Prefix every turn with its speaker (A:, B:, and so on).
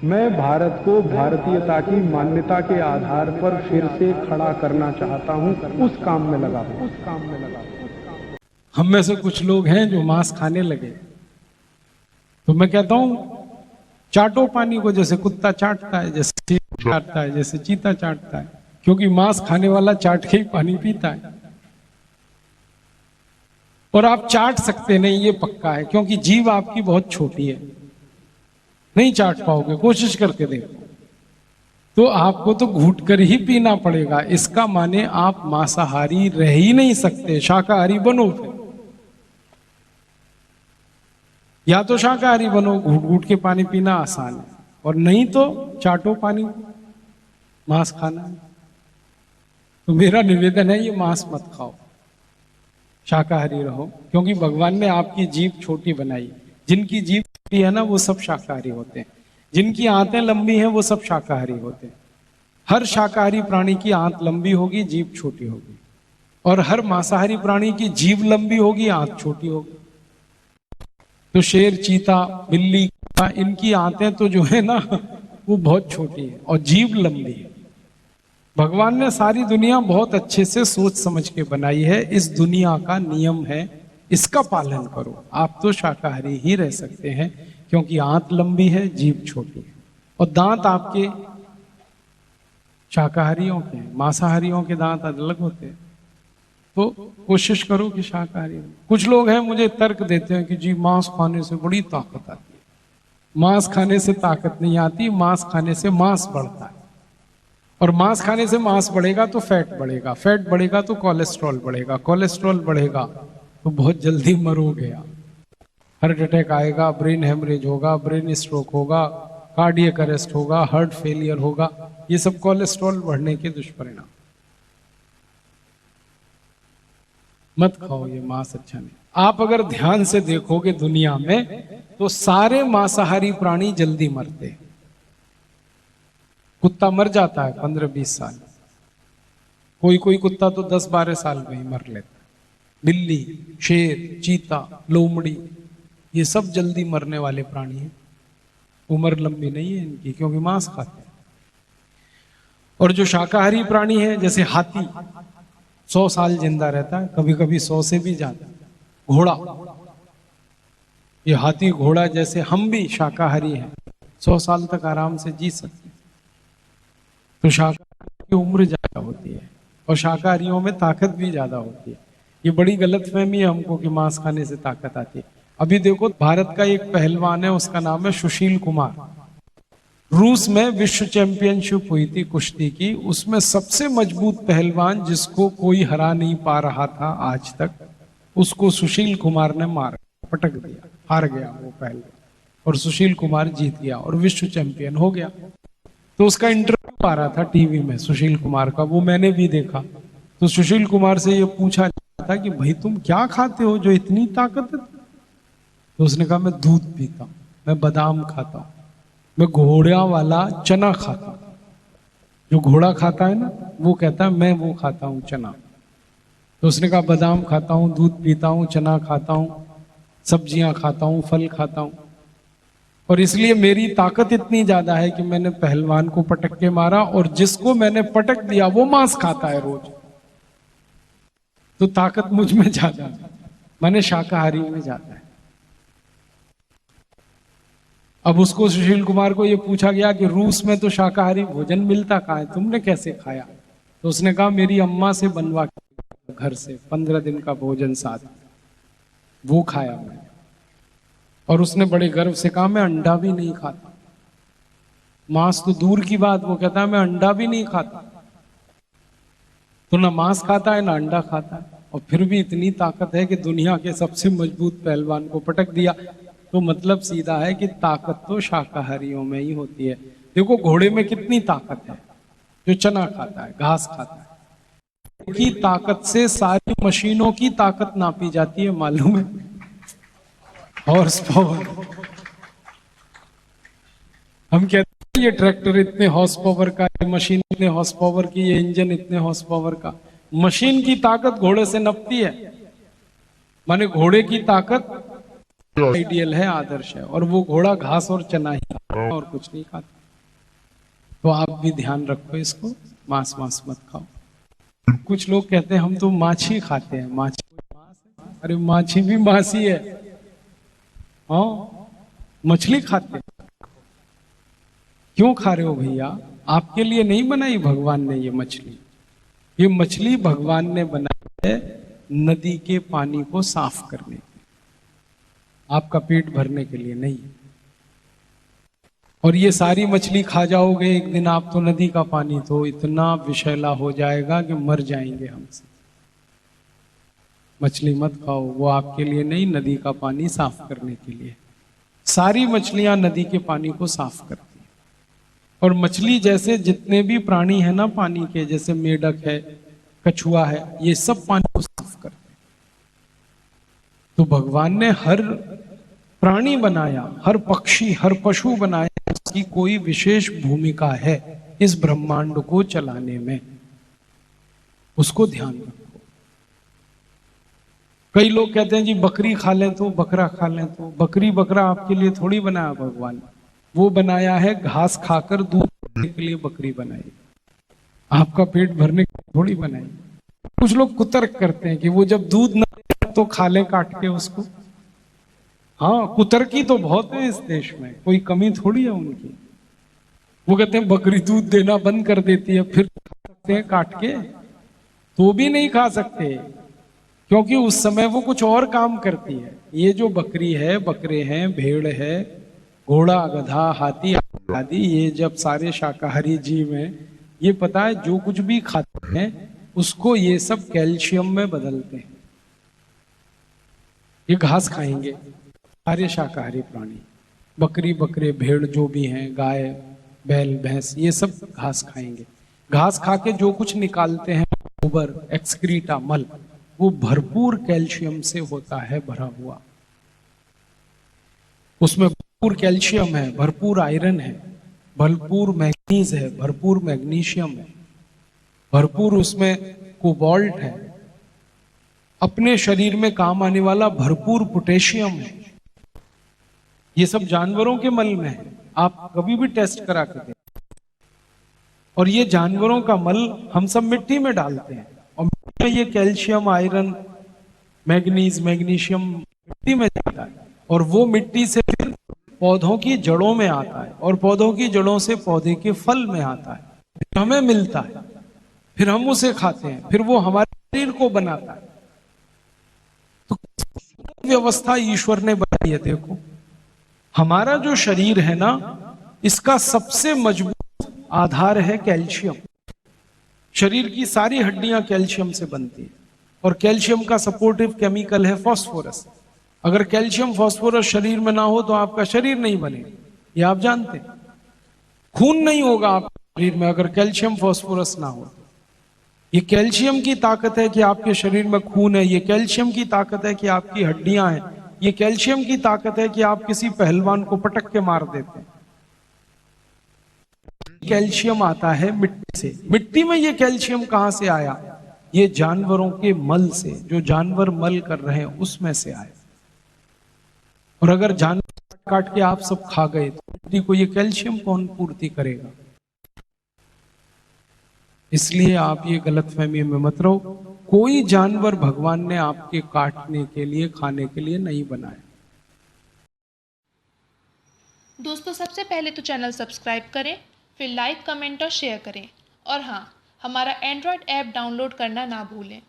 A: मैं भारत को भारतीयता की मान्यता के आधार पर फिर से खड़ा करना चाहता हूं, उस काम में लगा हूं।
B: हम में से कुछ लोग हैं जो मांस खाने लगे, तो मैं कहता हूं चाटो पानी को, जैसे कुत्ता चाटता है, जैसे शेर चाटता है, जैसे चीता चाटता है, क्योंकि मांस खाने वाला चाट के ही पानी पीता है। और आप चाट सकते नहीं, ये पक्का है, क्योंकि जीभ आपकी बहुत छोटी है, नहीं चाट पाओगे, कोशिश करके देखो। तो आपको तो घूट कर ही पीना पड़ेगा। इसका माने आप मांसाहारी रह ही नहीं सकते, शाकाहारी बनो फिर। या तो शाकाहारी बनो, घूट घूट के पानी पीना आसान है, और नहीं तो चाटो पानी, मांस खाना है। तो मेरा निवेदन है, ये मांस मत खाओ, शाकाहारी रहो, क्योंकि भगवान ने आपकी जीभ छोटी बनाई। जिनकी जीभ छोटी है ना, वो सब शाकाहारी होते हैं। जिनकी आंतें लंबी हैं, वो सब शाकाहारी होते हैं। हर शाकाहारी प्राणी की आंत लंबी होगी, जीभ छोटी होगी, और हर मांसाहारी प्राणी की जीभ लंबी होगी, आंत छोटी होगी। तो शेर, चीता, बिल्ली, इनकी आंतें तो जो है ना, वो बहुत छोटी है और जीभ लंबी है। भगवान ने सारी दुनिया बहुत अच्छे से सोच समझ के बनाई है। इस दुनिया का नियम है, इसका पालन करो। आप तो शाकाहारी ही रह सकते हैं, क्योंकि आंत लंबी है, जीभ छोटी है, और दांत आपके शाकाहारियों के, मांसाहारियों के दांत अलग होते हैं। तो कोशिश करो कि शाकाहारी हो। कुछ लोग हैं मुझे तर्क देते हैं कि जी मांस खाने से बड़ी ताकत आती है। मांस खाने से ताकत नहीं आती, मांस खाने से मांस बढ़ता है, और मांस खाने से मांस बढ़ेगा तो फैट बढ़ेगा, फैट बढ़ेगा तो कोलेस्ट्रॉल बढ़ेगा, कोलेस्ट्रॉल बढ़ेगा तो बहुत जल्दी मरोगे आप। हार्ट अटैक आएगा, ब्रेन हेमरेज होगा, ब्रेन स्ट्रोक होगा, कार्डियक अरेस्ट होगा, हार्ट फेलियर होगा। ये सब कोलेस्ट्रॉल बढ़ने के दुष्परिणाम। मत खाओ ये मांस, अच्छा नहीं। आप अगर ध्यान से देखोगे दुनिया में, तो सारे मांसाहारी प्राणी जल्दी मरते हैं। कुत्ता मर जाता है 15-20 साल, कोई कोई कुत्ता तो 10-12 साल में ही मर लेता है। बिल्ली, शेर, चीता, लोमड़ी, ये सब जल्दी मरने वाले प्राणी हैं। उम्र लंबी नहीं है इनकी, क्योंकि मांस खाते हैं। और जो शाकाहारी प्राणी है, जैसे हाथी 100 साल जिंदा रहता है, कभी कभी 100 से भी ज्यादा। घोड़ा, ये हाथी घोड़ा जैसे हम भी शाकाहारी हैं, 100 साल तक आराम से जी सकते हैं। तो शाकाहारी की उम्र ज्यादा होती है, और शाकाहारियों में ताकत भी ज्यादा होती है। ये बड़ी गलतफहमी है हमको कि मांस खाने से ताकत आती है। अभी देखो, भारत का एक पहलवान है, उसका नाम है सुशील कुमार। रूस में विश्व चैंपियनशिप हुई थी कुश्ती की, उसमें सबसे मजबूत पहलवान जिसको कोई हरा नहीं पा रहा था आज तक, उसको सुशील कुमार ने मारा, पटक दिया, हार गया वो पहलवान, और सुशील कुमार जीत गया और विश्व चैंपियन हो गया। तो उसका इंटरव्यू आ रहा था टीवी में सुशील कुमार का, वो मैंने भी देखा। तो सुशील कुमार से ये पूछा था कि भाई तुम क्या खाते हो जो इतनी ताकत है? तो उसने कहा मैं दूध पीता हूं, मैं बादाम खाता हूं, मैं घोड़ा वाला चना खाता हूं। जो घोड़ा खाता है ना, वो कहता है मैं वो खाता हूं चना। तो उसने कहा बादाम खाता हूं, दूध पीता हूं, चना खाता हूं, सब्जियां खाता हूं, फल खाता हूं, और इसलिए मेरी ताकत इतनी ज्यादा है कि मैंने पहलवान को पटक के मारा, और जिसको मैंने पटक दिया वो मांस खाता है रोज। तो ताकत मुझ में ज्यादा है, मैंने शाकाहारी में ज्यादा है। अब उसको, सुशील कुमार को, ये पूछा गया कि रूस में तो शाकाहारी भोजन मिलता कहाँ है, तुमने कैसे खाया? तो उसने कहा मेरी अम्मा से बनवा के घर से 15 दिन का भोजन साथ, वो खाया मैंने। और उसने बड़े गर्व से कहा मैं अंडा भी नहीं खाता, मांस तो दूर की बात, वो कहता है मैं अंडा भी नहीं खाता। तो ना मांस खाता है ना अंडा खाता है, और फिर भी इतनी ताकत है कि दुनिया के सबसे मजबूत पहलवान को पटक दिया। तो मतलब सीधा है कि ताकत तो शाकाहारियों में ही होती है। देखो घोड़े में कितनी ताकत है, जो चना खाता है, घास खाता है। की ताकत से सारी मशीनों की ताकत नापी जाती है, मालूम है? Horse power. हम कहते हैं ये ट्रैक्टर इतने हॉर्स पावर का, ये मशीन इतने हॉर्स पावर की, ये इंजन इतने हॉर्स पावर का। मशीन की ताकत घोड़े से नपती है, माने घोड़े की ताकत आइडियल है, आदर्श है, और वो घोड़ा घास और चना ही खाता है और कुछ नहीं खाता। तो आप भी ध्यान रखो इसको, मांस मत खाओ। कुछ लोग कहते हैं हम तो माछी खाते हैं। माछी, अरे माछी भी मांस ही है। हाँ, मछली खाते हैं। क्यों खा रहे हो भैया? आपके लिए नहीं बनाई भगवान ने ये मछली। ये मछली भगवान ने बनाई है नदी के पानी को साफ करने के लिए, आपका पेट भरने के लिए नहीं। और ये सारी मछली खा जाओगे एक दिन आप तो नदी का पानी तो इतना विषैला हो जाएगा कि मर जाएंगे हमसे। मछली मत खाओ, वो आपके लिए नहीं, नदी का पानी साफ करने के लिए। सारी मछलियां नदी के पानी को साफ करती हैं। और मछली जैसे जितने भी प्राणी है ना पानी के, जैसे मेढक है, कछुआ है, ये सब पानी को साफ करते हैं। तो भगवान ने हर प्राणी बनाया, हर पक्षी, हर पशु बनाया, उसकी कोई विशेष भूमिका है इस ब्रह्मांड को चलाने में, उसको ध्यान रखो। कई लोग कहते हैं जी बकरी खा लें तो, बकरा खा लें तो। बकरी बकरा आपके लिए थोड़ी बनाया भगवान, वो बनाया है घास खाकर दूध देने के लिए बकरी बनाई, आपका पेट भरने के लिए थोड़ी बनाई। कुछ लोग कुतर्क करते हैं कि वो जब दूध ना तो खा ले काट के उसको। हाँ, कुतर्की तो बहुत है इस देश में, कोई कमी थोड़ी है उनकी। वो कहते हैं बकरी दूध देना बंद कर देती है, फिर खा सकते हैं काट के? तो भी नहीं खा सकते, क्योंकि उस समय वो कुछ और काम करती है। ये जो बकरी है, बकरे हैं, भेड़ है, घोड़ा, गधा, हाथी आदि, ये जब सारे शाकाहारी जीव हैं, ये पता है जो कुछ भी खाते हैं उसको ये सब कैल्शियम में बदलते हैं। ये घास खाएंगे सारे शाकाहारी प्राणी, बकरी, बकरे, भेड़ जो भी हैं, गाय, बैल, भैंस, ये सब घास खाएंगे। घास खा के जो कुछ निकालते हैं, गोबर, एक्सक्रीटा, मल, वो भरपूर कैल्शियम से होता है भरा हुआ। उसमें भरपूर कैल्शियम है, भरपूर आयरन है, भरपूर मैग्नीज है, भरपूर मैग्नीशियम है, भरपूर उसमें कोबाल्ट है, अपने शरीर में काम आने वाला भरपूर पोटेशियम है। ये सब जानवरों के मल में है, आप कभी भी टेस्ट करा के देखें। और ये जानवरों का मल हम सब मिट्टी में डालते हैं, और मिट्टी में ये कैल्शियम, आयरन, मैग्नीज, मैग्नीशियम मिट्टी में जाता है, और वो मिट्टी से फिर पौधों की जड़ों में आता है, और पौधों की जड़ों से पौधे के फल में आता है, फिर हमें मिलता है, फिर हम उसे खाते हैं, फिर वो हमारे शरीर को बनाता है। तो व्यवस्था ईश्वर ने बनाई है। देखो, हमारा जो शरीर है ना, इसका सबसे मजबूत आधार है कैल्शियम। शरीर की सारी हड्डियां कैल्शियम से बनती है, और कैल्शियम का सपोर्टिव केमिकल है फास्फोरस। अगर कैल्शियम फास्फोरस शरीर में ना हो तो आपका शरीर नहीं बनेगा, ये आप जानते हैं। खून नहीं होगा आपके शरीर में अगर कैल्शियम फास्फोरस ना हो। ये कैल्शियम की ताकत है कि आपके शरीर में खून है, ये कैल्शियम की ताकत है कि आपकी हड्डियां हैं, ये कैल्शियम की ताकत है कि आप किसी पहलवान को पटक के मार देते हैं। कैल्शियम आता है मिट्टी से। मिट्टी में ये कैल्शियम कहां से आया? ये जानवरों के मल से, जो जानवर मल कर रहे हैं उसमें से आया। और अगर जानवर काट के आप सब खा गए तो मिट्टी को ये कैल्शियम कौन पूर्ति करेगा? इसलिए आप ये गलतफहमी में मत रहो। कोई जानवर भगवान ने आपके काटने के लिए, खाने के लिए नहीं बनाया।
C: दोस्तों, सबसे पहले तो चैनल सब्सक्राइब करें, फिर लाइक, कमेंट और शेयर करें। और हाँ, हमारा एंड्रॉयड ऐप डाउनलोड करना ना भूलें।